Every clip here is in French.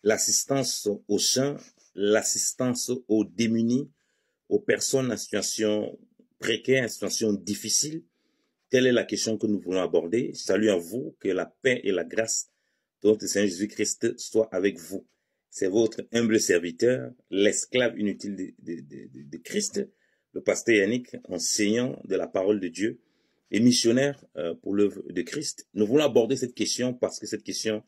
l'assistance aux saints, l'assistance aux démunis, aux personnes en situation précaire, en situation difficile. Telle est la question que nous voulons aborder. Salut à vous, que la paix et la grâce de notre Seigneur Jésus-Christ soient avec vous. C'est votre humble serviteur, l'esclave inutile de Christ, le pasteur Yannick, enseignant de la parole de Dieu et missionnaire pour l'œuvre de Christ. Nous voulons aborder cette question parce que cette question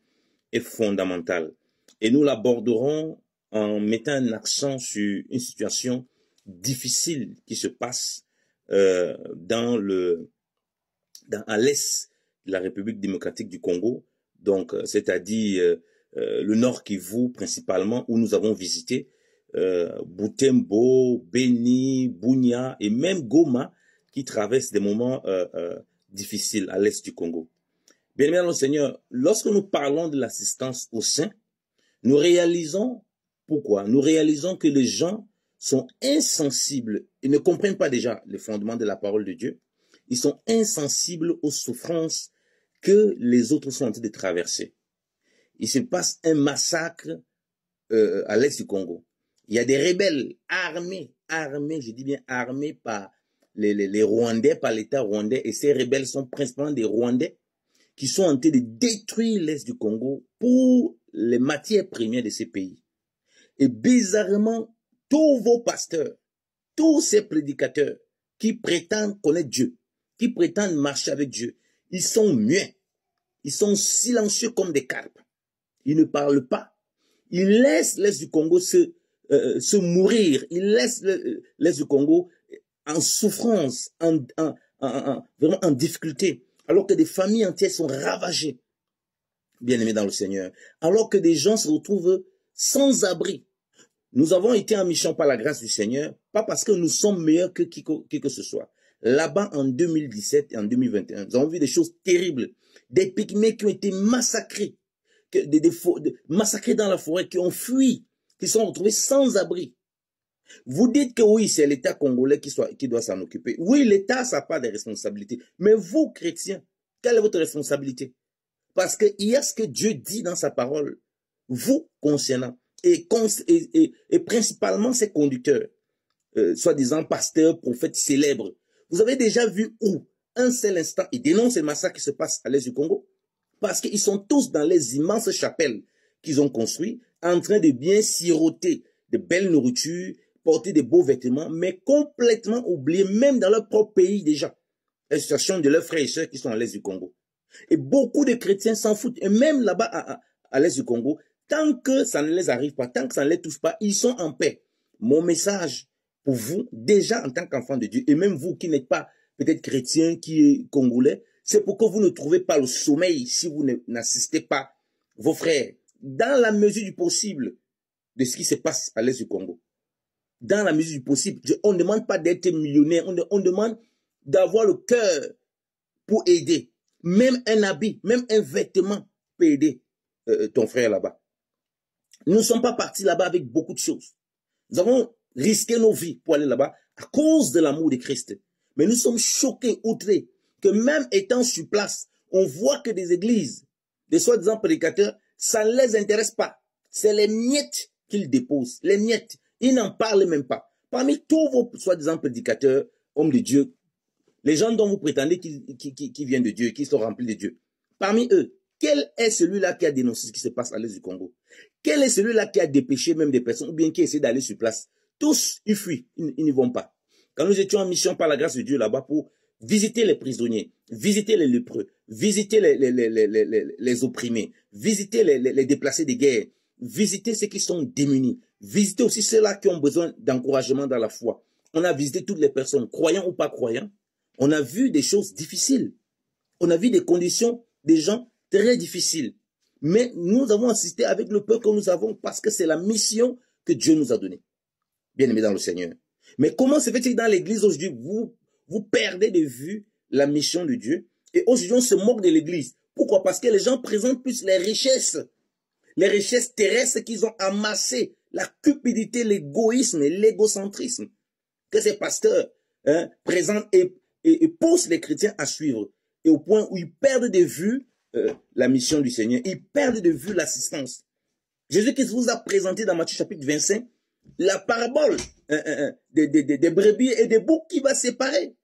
est fondamentale. Et nous l'aborderons en mettant un accent sur une situation difficile qui se passe à l'est de la République démocratique du Congo, donc c'est-à-dire le Nord Kivu principalement, où nous avons visité Butembo, Beni, Bunia et même Goma, qui traversent des moments difficiles à l'est du Congo. Bien-aimés dans le Seigneur, lorsque nous parlons de l'assistance aux saints, nous réalisons pourquoi? Nous réalisons que les gens sont insensibles et ne comprennent pas déjà les fondements de la parole de Dieu. Ils sont insensibles aux souffrances que les autres sont en train de traverser. Il se passe un massacre à l'est du Congo. Il y a des rebelles armés, je dis bien armés par les Rwandais, par l'État rwandais, et ces rebelles sont principalement des Rwandais qui sont en train de détruire l'est du Congo pour les matières premières de ces pays. Et bizarrement, tous vos pasteurs, tous ces prédicateurs qui prétendent connaître Dieu, qui prétendent marcher avec Dieu, ils sont muets, ils sont silencieux comme des carpes. Ils ne parlent pas. Ils laissent l'est du Congo se mourir. Ils laissent l'est du Congo en souffrance, vraiment en difficulté, alors que des familles entières sont ravagées, bien-aimés dans le Seigneur, alors que des gens se retrouvent sans abri. Nous avons été en mission par la grâce du Seigneur, pas parce que nous sommes meilleurs que qui que ce soit. Là-bas, en 2017 et en 2021, nous avons vu des choses terribles. Des pygmées qui ont été massacrés, massacrés dans la forêt, qui ont fui, qui sont retrouvés sans abri. Vous dites que oui, c'est l'État congolais qui doit s'en occuper. Oui, l'État, ça n'a pas de responsabilité. Mais vous, chrétiens, quelle est votre responsabilité? Parce qu'il y a ce que Dieu dit dans sa parole, vous concernant, et principalement ses conducteurs, soi-disant pasteurs, prophètes célèbres. Vous avez déjà vu où, un seul instant, ils dénoncent les massacres qui se passent à l'est du Congo? Parce qu'ils sont tous dans les immenses chapelles qu'ils ont construites, en train de bien siroter de belles nourritures, porter de beaux vêtements, mais complètement oubliés, même dans leur propre pays déjà, la situation de leurs frères et sœurs qui sont à l'est du Congo. Et beaucoup de chrétiens s'en foutent, et même là-bas à l'est du Congo, tant que ça ne les arrive pas, tant que ça ne les touche pas, ils sont en paix. Mon message pour vous, déjà en tant qu'enfant de Dieu, et même vous qui n'êtes pas peut-être chrétien, qui est congolais, c'est pour que vous ne trouvez pas le sommeil si vous n'assistez pas vos frères, dans la mesure du possible de ce qui se passe à l'est du Congo. Dans la mesure du possible. On ne demande pas d'être millionnaire, on demande d'avoir le cœur pour aider. Même un habit, même un vêtement peut aider ton frère là-bas. Nous ne sommes pas partis là-bas avec beaucoup de choses. Nous avons risqué nos vies pour aller là-bas à cause de l'amour de Christ. Mais nous sommes choqués, outrés, que même étant sur place, on voit que des églises, des soi-disant prédicateurs, ça ne les intéresse pas. C'est les miettes qu'ils déposent, les miettes. Ils n'en parlent même pas. Parmi tous vos soi-disant prédicateurs, hommes de Dieu, les gens dont vous prétendez qu'ils viennent de Dieu, qu'ils sont remplis de Dieu, parmi eux, quel est celui-là qui a dénoncé ce qui se passe à l'est du Congo? Quel est celui-là qui a dépêché même des personnes ou bien qui essaie d'aller sur place? Tous, ils fuient, ils n'y vont pas. Quand nous étions en mission par la grâce de Dieu là-bas pour visiter les prisonniers, visiter les lépreux, visiter les opprimés, visiter les déplacés de guerre, visiter ceux qui sont démunis, visiter aussi ceux-là qui ont besoin d'encouragement dans la foi. On a visité toutes les personnes, croyants ou pas croyants. On a vu des choses difficiles. On a vu des conditions des gens très difficiles. Mais nous avons assisté avec le peuple que nous avons parce que c'est la mission que Dieu nous a donnée. Bien-aimés dans le Seigneur. Mais comment se fait-il que dans l'église aujourd'hui, vous perdez de vue la mission de Dieu et aujourd'hui on se moque de l'église? Pourquoi? Parce que les gens présentent plus les richesses terrestres qu'ils ont amassées, la cupidité, l'égoïsme et l'égocentrisme que ces pasteurs présentent et poussent les chrétiens à suivre. Et au point où ils perdent de vue la mission du Seigneur, ils perdent de vue l'assistance. Jésus-Christ vous a présenté dans Matthieu chapitre 25 la parabole des brebis et des boucs qui va séparer.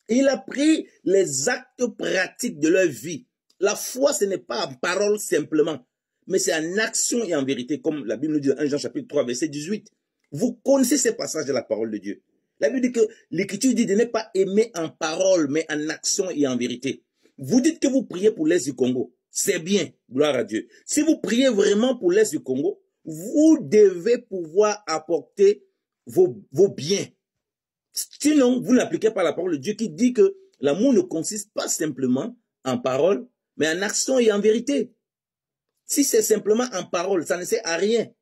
Et il a pris les actes pratiques de leur vie. La foi, ce n'est pas en parole simplement, mais c'est en action et en vérité, comme la Bible nous dit dans 1 Jean chapitre 3, verset 18. Vous connaissez ces passages de la parole de Dieu. La Bible dit que l'Écriture dit de ne pas aimer en parole, mais en action et en vérité. Vous dites que vous priez pour l'Est du Congo. C'est bien, gloire à Dieu. Si vous priez vraiment pour l'Est du Congo, vous devez pouvoir apporter vos biens. Sinon, vous n'appliquez pas la parole de Dieu qui dit que l'amour ne consiste pas simplement en parole, mais en action et en vérité. Si c'est simplement en parole, ça ne sert à rien.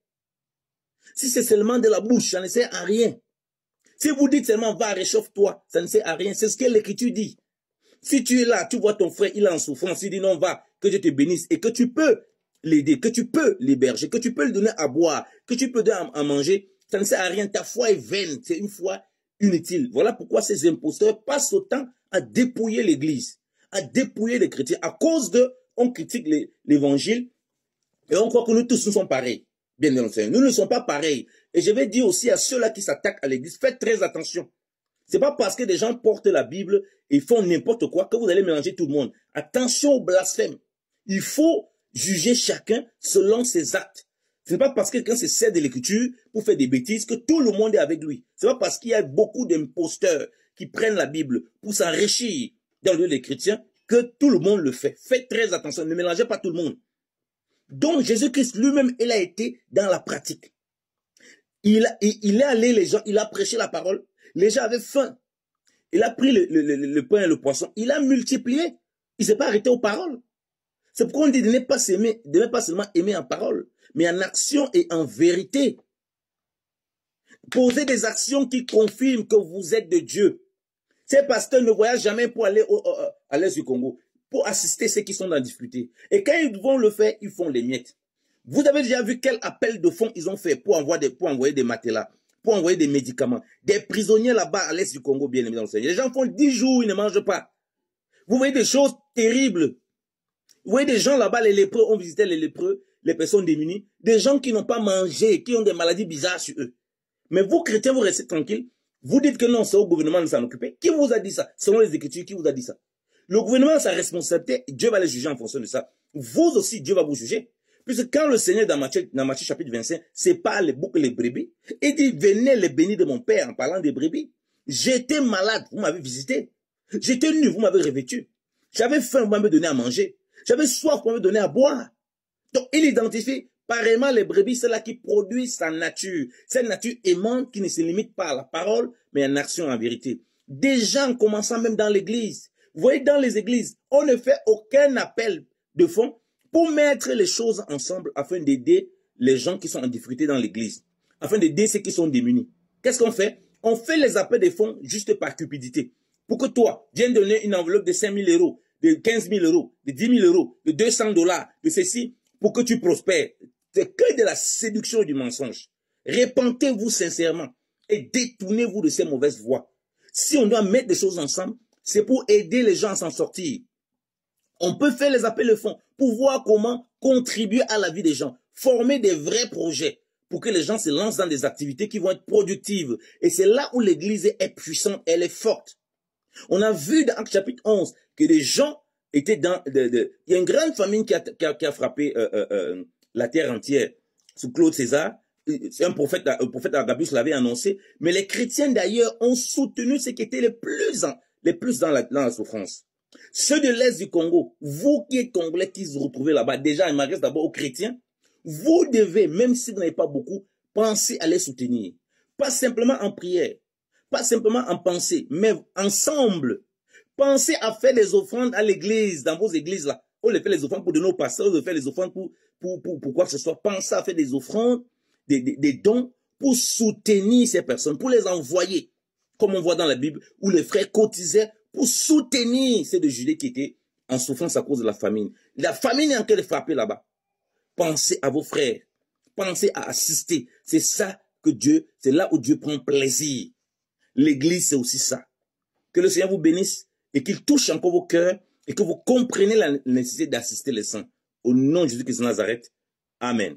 Si c'est seulement de la bouche, ça ne sert à rien. Si vous dites seulement va, réchauffe-toi, ça ne sert à rien. C'est ce que l'Écriture dit. Si tu es là, tu vois ton frère, il est en souffrance, il dit non, va, que Dieu te bénisse et que tu peux l'aider, que tu peux l'héberger, que tu peux lui donner à boire, que tu peux donner à manger, ça ne sert à rien. Ta foi est vaine, c'est une foi inutile. Voilà pourquoi ces imposteurs passent autant à dépouiller l'Église, à dépouiller les chrétiens, à cause de, on critique l'Évangile et on croit que nous tous nous sommes pareils. Bien entendu, nous ne sommes pas pareils. Et je vais dire aussi à ceux-là qui s'attaquent à l'Église, faites très attention. C'est pas parce que des gens portent la Bible et font n'importe quoi que vous allez mélanger tout le monde. Attention au blasphème. Il faut juger chacun selon ses actes. Ce n'est pas parce que quelqu'un se sert de l'Écriture pour faire des bêtises que tout le monde est avec lui. Ce n'est pas parce qu'il y a beaucoup d'imposteurs qui prennent la Bible pour s'enrichir dans le lieu des chrétiens que tout le monde le fait. Faites très attention, ne mélangez pas tout le monde. Donc Jésus-Christ lui-même, il a été dans la pratique. Il est allé, les gens, il a prêché la parole. Les gens avaient faim. Il a pris le pain et le poisson. Il a multiplié. Il ne s'est pas arrêté aux paroles. C'est pourquoi on dit de ne pas seulement aimer en parole, mais en action et en vérité. Posez des actions qui confirment que vous êtes de Dieu. Ces pasteurs ne voyagent jamais pour aller à l'Est du Congo, pour assister ceux qui sont dans la difficulté. Et quand ils vont le faire, ils font les miettes. Vous avez déjà vu quel appel de fonds ils ont fait pour envoyer des matelas, pour envoyer des médicaments. Des prisonniers là-bas à l'Est du Congo, bien évidemment. Les gens font 10 jours, ils ne mangent pas. Vous voyez des choses terribles. Vous voyez des gens là-bas, les lépreux, on visitait les lépreux, les personnes démunies, des gens qui n'ont pas mangé, qui ont des maladies bizarres sur eux. Mais vous, chrétiens, vous restez tranquilles. Vous dites que non, c'est au gouvernement de s'en occuper. Qui vous a dit ça? Selon les Écritures, qui vous a dit ça? Le gouvernement a sa responsabilité, Dieu va les juger en fonction de ça. Vous aussi, Dieu va vous juger. Puisque quand le Seigneur, dans Matthieu chapitre 25, sépare les boucs et les brebis, il dit, venez les bénis de mon Père en parlant des brebis. J'étais malade, vous m'avez visité. J'étais nu, vous m'avez revêtu. J'avais faim, vous m'avez donné à manger. J'avais soif, vous m'avez donné à boire. Donc, il identifie pareillement les brebis, c'est là qui produisent sa nature. Cette nature aimante qui ne se limite pas à la parole, mais en action en vérité. Des gens commençant même dans l'église. Vous voyez, dans les églises, on ne fait aucun appel de fonds pour mettre les choses ensemble afin d'aider les gens qui sont en difficulté dans l'église, afin d'aider ceux qui sont démunis. Qu'est-ce qu'on fait? On fait les appels de fonds juste par cupidité. Pour que toi, viennes donner une enveloppe de 5 000 euros, de 15 000 euros, de 10 000 euros, de 200 $, de ceci, pour que tu prospères. C'est que de la séduction et du mensonge. Repentez-vous sincèrement et détournez-vous de ces mauvaises voies. Si on doit mettre des choses ensemble, c'est pour aider les gens à s'en sortir. On peut faire les appels de fonds pour voir comment contribuer à la vie des gens, former des vrais projets pour que les gens se lancent dans des activités qui vont être productives. Et c'est là où l'Église est puissante, elle est forte. On a vu dans Actes chapitre 11 que des gens étaient dans... Il y a une grande famine qui a frappé la terre entière sous Claude César. Un prophète Agabus l'avait annoncé. Mais les chrétiens d'ailleurs ont soutenu ceux qui étaient les plus dans la souffrance. Ceux de l'Est du Congo, vous qui êtes Congolais qui se retrouvez là-bas, déjà, il m'adresse d'abord aux chrétiens, vous devez, même si vous n'avez pas beaucoup, penser à les soutenir. Pas simplement en prière, pas simplement en pensée, mais ensemble. Pensez à faire des offrandes à l'église, dans vos églises là. On les fait les offrandes pour donner aux pasteurs, on les fait les offrandes pour quoi que ce soit. Pensez à faire des offrandes, des dons pour soutenir ces personnes, pour les envoyer. Comme on voit dans la Bible, où les frères cotisaient pour soutenir ceux de Judée qui étaient en souffrance à cause de la famine. La famine est en train de frapper là-bas. Pensez à vos frères. Pensez à assister. C'est ça que Dieu, c'est là où Dieu prend plaisir. L'église, c'est aussi ça. Que le Seigneur vous bénisse et qu'il touche encore vos cœurs et que vous compreniez la nécessité d'assister les saints. Au nom de Jésus-Christ de Nazareth. Amen.